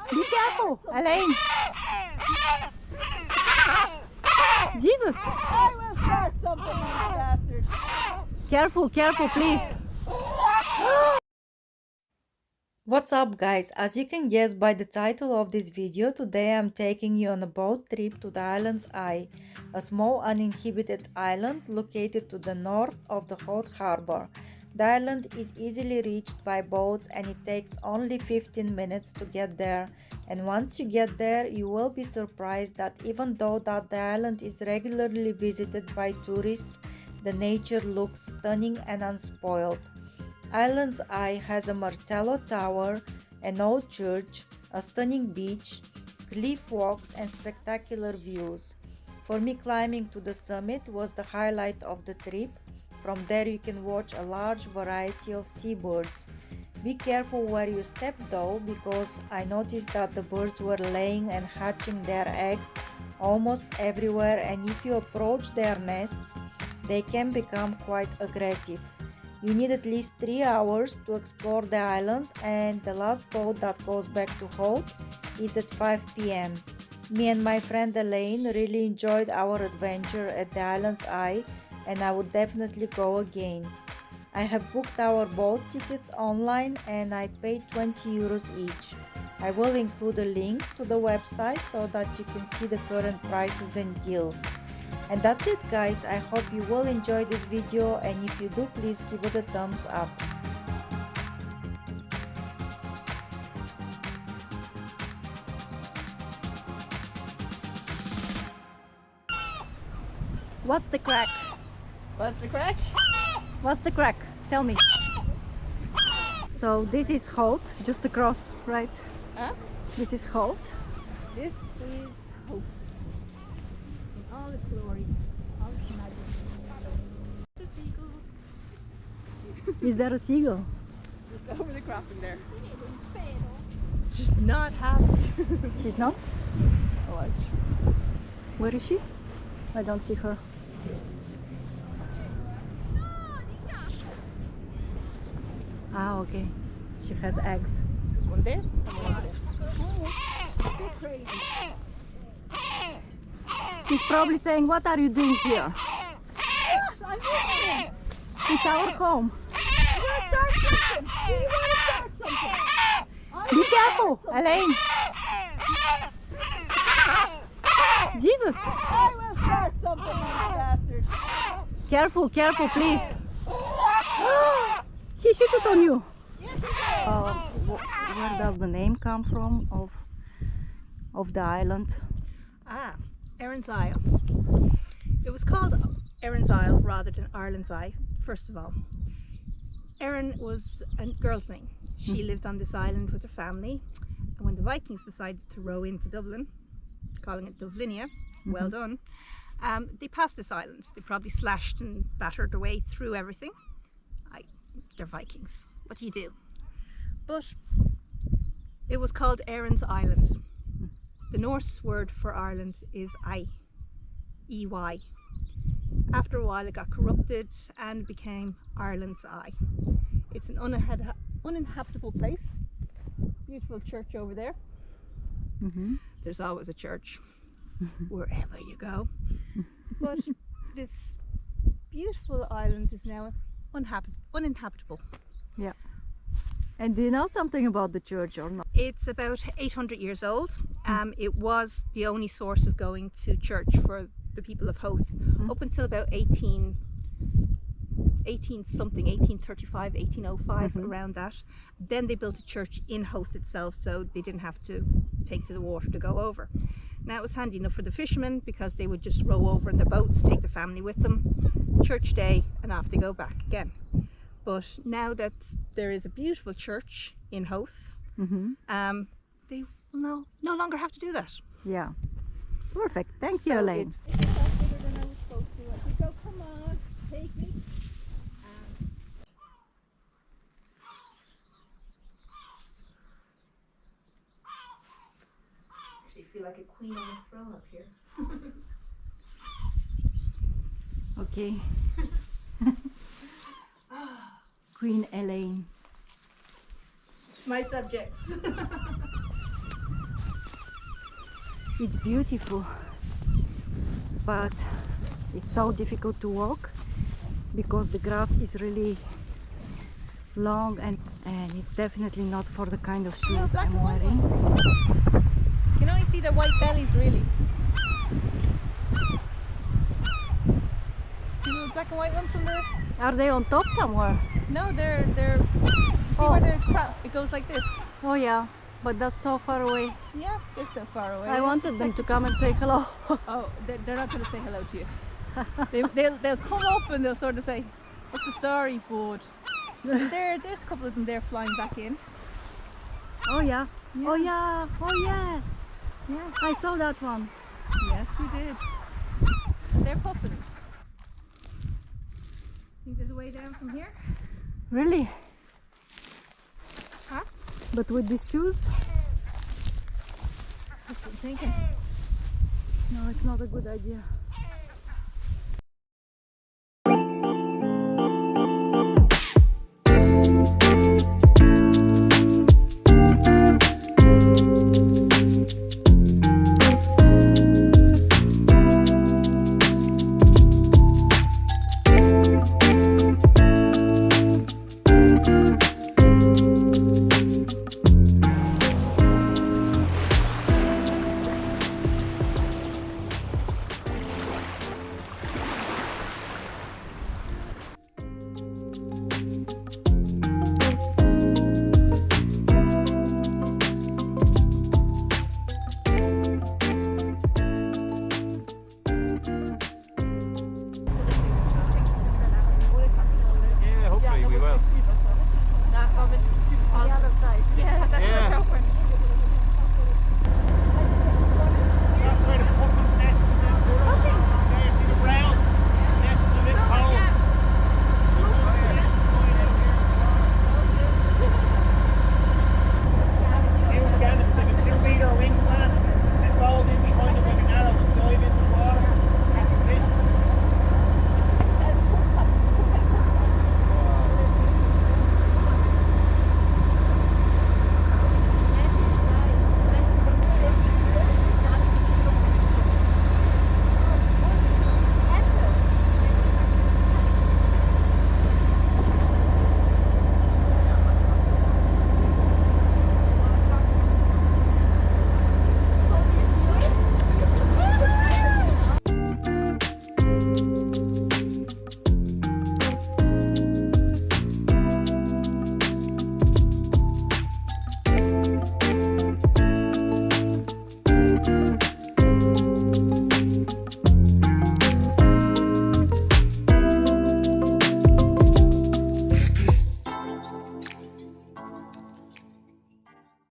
Be careful, Elaine. Jesus. I will start something, you bastard. Careful, careful, please. What's up guys, as you can guess by the title of this video, today I'm taking you on a boat trip to the Island's Eye, a small uninhabited island located to the north of the Hoth Harbor. The island is easily reached by boats and it takes only 15 minutes to get there, and once you get there you will be surprised that even though that the island is regularly visited by tourists, the nature looks stunning and unspoiled. Island's Eye has a Martello Tower, an old church, a stunning beach, cliff walks and spectacular views. For me, climbing to the summit was the highlight of the trip. From there you can watch a large variety of seabirds. Be careful where you step though, because I noticed that the birds were laying and hatching their eggs almost everywhere, and if you approach their nests, they can become quite aggressive. You need at least 3 hours to explore the island, and the last boat that goes back to Hoth is at 5 p.m. Me and my friend Elaine really enjoyed our adventure at the Island's Eye, and I would definitely go again. I have booked our boat tickets online and I paid 20 euros each. I will include a link to the website so that you can see the current prices and deals. And that's it guys, I hope you will enjoy this video, and if you do, please give it a thumbs up. What's the crack? What's the crack? What's the crack? Tell me. So this is Hoth, just across, right? Huh? This is Hoth. This is hope. In all its glory, all its majesty. The seagull. Is there a seagull? Look over the crossing there. She's not happy. She's not? Watch. Where is she? I don't see her. Ah, okay. She has eggs. There's one there and one over there. They're crazy. He's probably saying, what are you doing here? I'm listening. It's our home. You want to start something? You want to start something? Be careful, Elaine. Jesus. I will start something, you bastard. Careful, careful, please. He shot it on you. Yes, he did. Where does the name come from of the island? Ah, Erin's Isle. It was called Erin's Isle rather than Ireland's Eye, first of all. Erin was a girl's name. She lived on this island with her family, and when the Vikings decided to row into Dublin, calling it Dublinia, well done, they passed this island. They probably slashed and battered their way through everything. They're Vikings. What do you do? But it was called Erin's Island. The Norse word for Ireland is Ey, E-Y. After a while it got corrupted and became Ireland's Eye. It's an uninhabitable place. Beautiful church over there. There's always a church wherever you go. But this beautiful island is now uninhabitable. Yeah. And do you know something about the church or not? It's about 800 years old. It was the only source of going to church for the people of Hoth up until about 1835, 1805, around that. Then they built a church in Hoth itself, so they didn't have to take to the water to go over. Now it was handy enough for the fishermen because they would just row over in their boats, take the family with them, church day, and off they go back again. But now that there is a beautiful church in Hoth, they will no longer have to do that. Yeah. Perfect. Thank you, So Elaine. it's a lot bigger than I was supposed to. I said, go, come on, take me. Actually feel like a queen on a throne up here. Okay. Queen Elaine. My subjects. It's beautiful, but it's so difficult to walk because the grass is really long and it's definitely not for the kind of shoes black I'm and white wearing. You can only see their white bellies, really. See little black and white ones on there? Are they on top somewhere? No, they're. You see where it goes like this? Oh yeah, but that's so far away. Yes, they're so far away. I wanted them to come and say hello. Oh, they're not going to say hello to you. They'll come up and they'll sort of say, "What's the story, bud?" There's a couple of them there flying back in. Oh yeah, oh yeah, oh yeah. Yes, I saw that one. yes, you did. They're puffins. Think there's a way down from here? Really? Huh? But with these shoes? That's what I'm thinking. No, it's not a good idea.